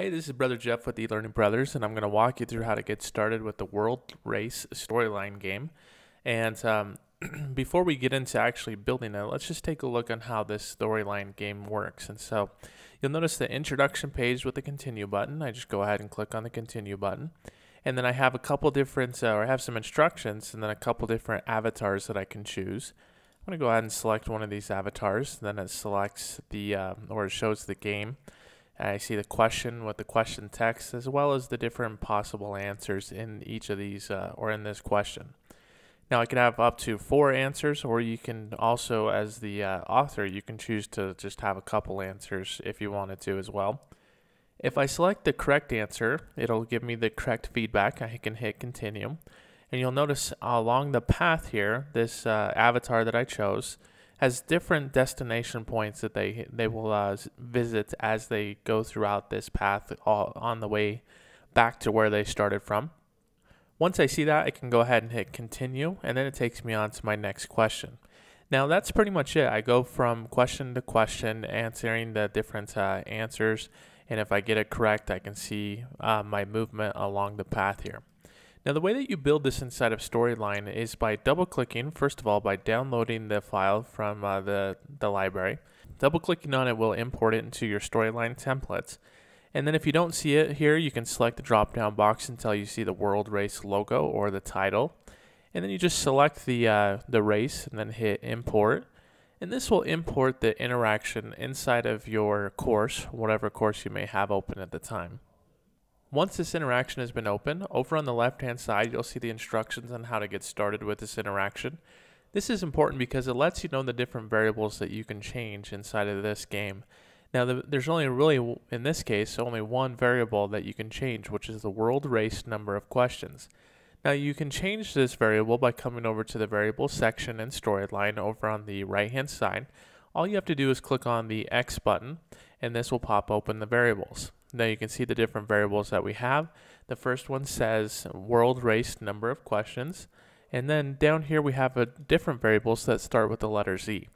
Hey, this is Brother Jeff with eLearning Brothers, and I'm going to walk you through how to get started with the World Race storyline game. And before we get into actually building it, let's just take a look on how this storyline game works. And so you'll notice the introduction page with the continue button. I just go ahead and click on the continue button. And then I have a couple different, or I have some instructions, and then a couple different avatars that I can choose. I'm going to go ahead and select one of these avatars. Then it selects the, or it shows the game. I see the question with the question text as well as the different possible answers in each of these or in this question. Now I can have up to 4 answers, or you can also, as the author, you can choose to just have a couple answers if you wanted to as well. If I select the correct answer, it'll give me the correct feedback. I can hit continue. And you'll notice along the path here, this avatar that I chose has different destination points that they will visit as they go throughout this path all on the way back to where they started from. Once I see that, I can go ahead and hit continue, and then it takes me on to my next question. Now that's pretty much it. I go from question to question, answering the different answers, and if I get it correct, I can see my movement along the path here. Now the way that you build this inside of Storyline is by double-clicking, first of all, by downloading the file from the library. Double-clicking on it will import it into your Storyline templates. And then if you don't see it here, you can select the drop-down box until you see the World Race logo or the title. And then you just select the race and then hit import. And this will import the interaction inside of your course, whatever course you may have open at the time. Once this interaction has been opened, over on the left-hand side, you'll see the instructions on how to get started with this interaction. This is important because it lets you know the different variables that you can change inside of this game. Now, there's only really, in this case, only one variable that you can change, which is the world race number of questions. Now, you can change this variable by coming over to the variable section in Storyline over on the right-hand side. All you have to do is click on the X button, and this will pop open the variables. Now you can see the different variables that we have. The first one says world race number of questions. And then down here we have different variables that start with the letter Z.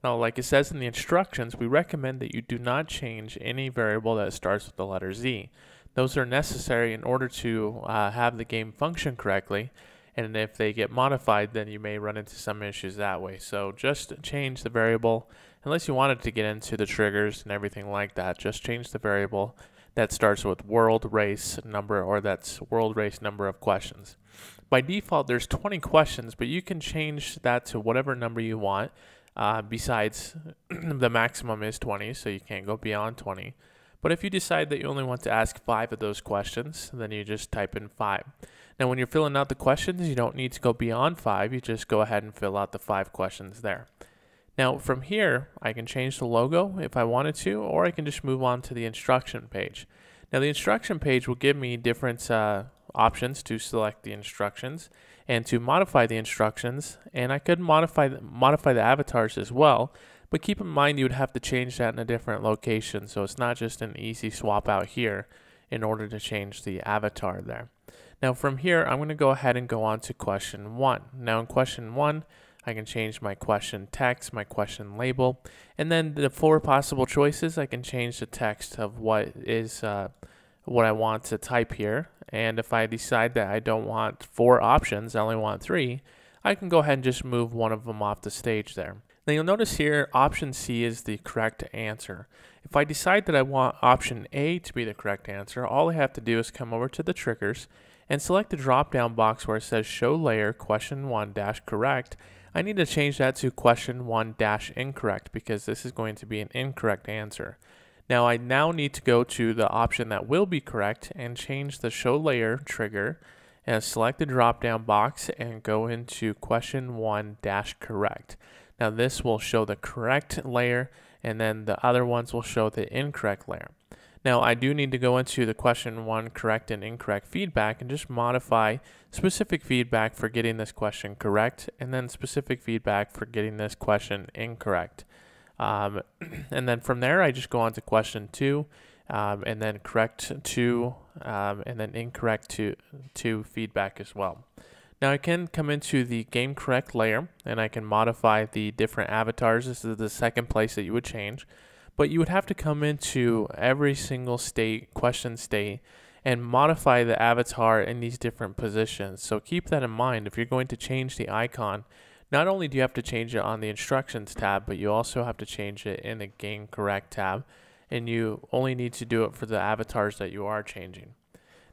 Now like it says in the instructions, we recommend that you do not change any variable that starts with the letter Z. Those are necessary in order to have the game function correctly. And if they get modified, then you may run into some issues that way. So just change the variable, unless you wanted to get into the triggers and everything like that, just change the variable that starts with world race number, or that's world race number of questions. By default, there's 20 questions, but you can change that to whatever number you want. Besides, the maximum is 20, so you can't go beyond 20. But if you decide that you only want to ask 5 of those questions, then you just type in 5. Now, when you're filling out the questions, you don't need to go beyond 5. You just go ahead and fill out the 5 questions there. Now from here, I can change the logo if I wanted to, or I can just move on to the instruction page. Now the instruction page will give me different options to select the instructions and to modify the instructions, and I could modify the avatars as well, but keep in mind you would have to change that in a different location, so it's not just an easy swap out here in order to change the avatar there. Now from here, I'm going to go ahead and go on to question 1. Now in question 1, I can change my question text, my question label, and then the 4 possible choices, I can change the text of what I want to type here. And if I decide that I don't want 4 options, I only want 3, I can go ahead and just move one of them off the stage there. Now you'll notice here, option C is the correct answer. If I decide that I want option A to be the correct answer, all I have to do is come over to the triggers and select the drop-down box where it says show layer question 1 dash correct. I need to change that to question 1 dash incorrect because this is going to be an incorrect answer. Now I need to go to the option that will be correct and change the show layer trigger and select the drop down box and go into question 1 dash correct. Now this will show the correct layer, and then the other ones will show the incorrect layer. Now I do need to go into the question 1 correct and incorrect feedback and just modify specific feedback for getting this question correct, and then specific feedback for getting this question incorrect. And then from there I just go on to question 2, and then correct 2, and then incorrect 2 feedback as well. Now I can come into the game correct layer and I can modify the different avatars. This is the second place that you would change. but you would have to come into every single state, question state, and modify the avatar in these different positions. So keep that in mind. If you're going to change the icon, not only do you have to change it on the instructions tab, but you also have to change it in the game correct tab, and you only need to do it for the avatars that you are changing.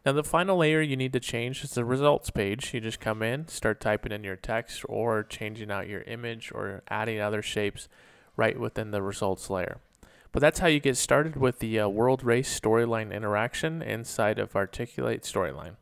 Now the final layer you need to change is the results page. You just come in, start typing in your text or changing out your image or adding other shapes right within the results layer. But that's how you get started with the World Race storyline interaction inside of Articulate Storyline.